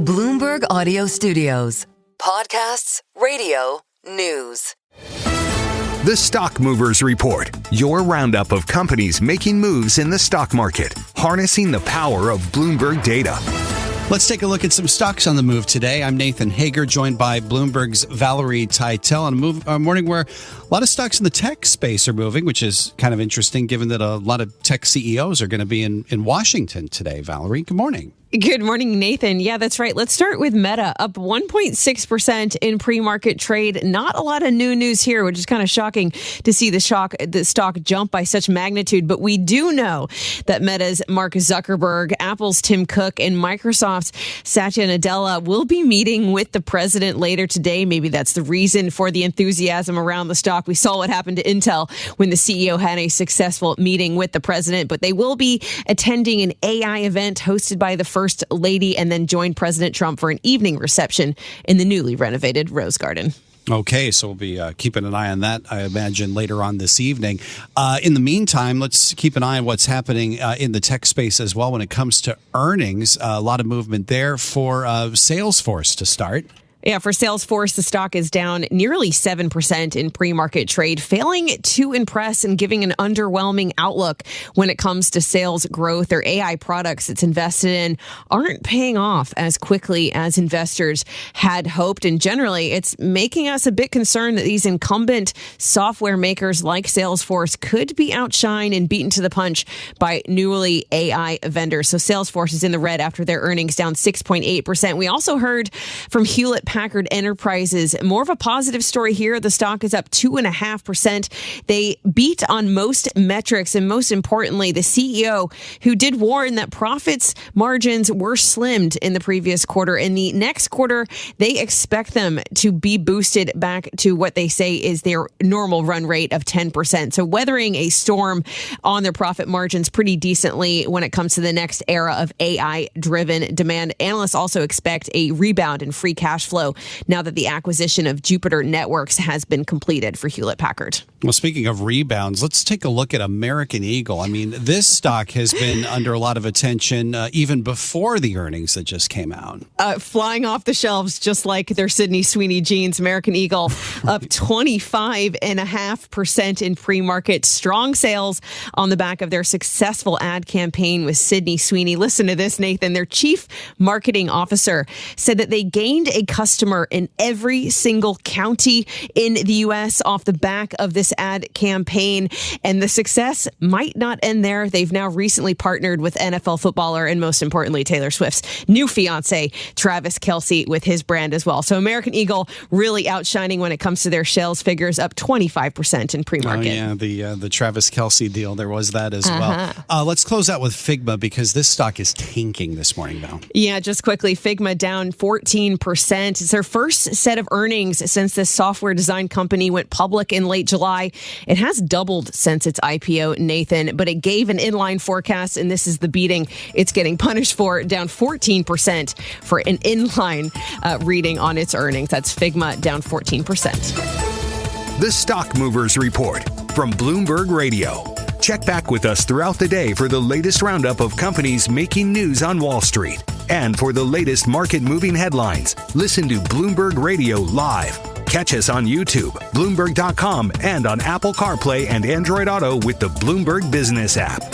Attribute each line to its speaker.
Speaker 1: Bloomberg Audio Studios. Podcasts, radio, news.
Speaker 2: The Stock Movers Report, your roundup of companies making moves in the stock market, harnessing the power of Bloomberg data.
Speaker 3: Let's take a look at some stocks on the move today. I'm Nathan Hager, joined by Bloomberg's Valerie Teitel on a morning where a lot of stocks in the tech space are moving, which is kind of interesting given that a lot of tech CEOs are going to be in Washington today. Valerie, good morning.
Speaker 4: Good morning, Nathan. Yeah, that's right. Let's start with Meta, up 1.6% in pre-market trade. Not a lot of new news here, which is kind of shocking to see the stock jump by such magnitude. But we do know that Meta's Mark Zuckerberg, Apple's Tim Cook, and Microsoft's Satya Nadella will be meeting with the president later today. Maybe that's the reason for the enthusiasm around the stock. We saw what happened to Intel when the CEO had a successful meeting with the president. But they will be attending an AI event hosted by the First Lady and then joined President Trump for an evening reception in the newly renovated Rose Garden.
Speaker 3: Okay, so we'll be keeping an eye on that, I imagine, later on this evening. In the meantime, let's keep an eye on what's happening in the tech space as well when it comes to earnings. A lot of movement there for Salesforce to start.
Speaker 4: Yeah, for Salesforce, the stock is down nearly 7% in pre-market trade, failing to impress and giving an underwhelming outlook when it comes to sales growth. Their AI products it's invested in aren't paying off as quickly as investors had hoped. And generally, it's making us a bit concerned that these incumbent software makers like Salesforce could be outshined and beaten to the punch by newly AI vendors. So Salesforce is in the red after their earnings down 6.8%. We also heard from Hewlett Packard Enterprises. More of a positive story here. The stock is up 2.5%. They beat on most metrics, and most importantly, the CEO, who did warn that profits margins were slimmed in the previous quarter. In the next quarter, they expect them to be boosted back to what they say is their normal run rate of 10%. So weathering a storm on their profit margins pretty decently when it comes to the next era of AI-driven demand. Analysts also expect a rebound in free cash flow now that the acquisition of Jupiter Networks has been completed for Hewlett Packard.
Speaker 3: Well, speaking of rebounds, let's take a look at American Eagle. I mean, this stock has been under a lot of attention even before the earnings that just came out.
Speaker 4: Flying off the shelves, just like their Sydney Sweeney jeans. American Eagle up 25.5% in pre-market. Strong sales on the back of their successful ad campaign with Sydney Sweeney. Listen to this, Nathan. Their chief marketing officer said that they gained a customer in every single county in the U.S. off the back of this ad campaign. And the success might not end there. They've now recently partnered with NFL footballer and most importantly, Taylor Swift's new fiance, Travis Kelce, with his brand as well. So American Eagle really outshining when it comes to their sales figures, up 25% in pre-market.
Speaker 3: Oh, yeah, the Travis Kelce deal. There was that as well. Let's close out with Figma because this stock is tanking this morning, Val.
Speaker 4: Yeah, just quickly, Figma down 14%. It's their first set of earnings since this software design company went public in late July. It has doubled since its IPO, Nathan, but it gave an inline forecast, and this is the beating it's getting punished for, down 14% for an inline reading on its earnings. That's Figma down 14%.
Speaker 2: The Stock Movers Report from Bloomberg Radio. Check back with us throughout the day for the latest roundup of companies making news on Wall Street. And for the latest market-moving headlines, listen to Bloomberg Radio live. Catch us on YouTube, Bloomberg.com, and on Apple CarPlay and Android Auto with the Bloomberg Business app.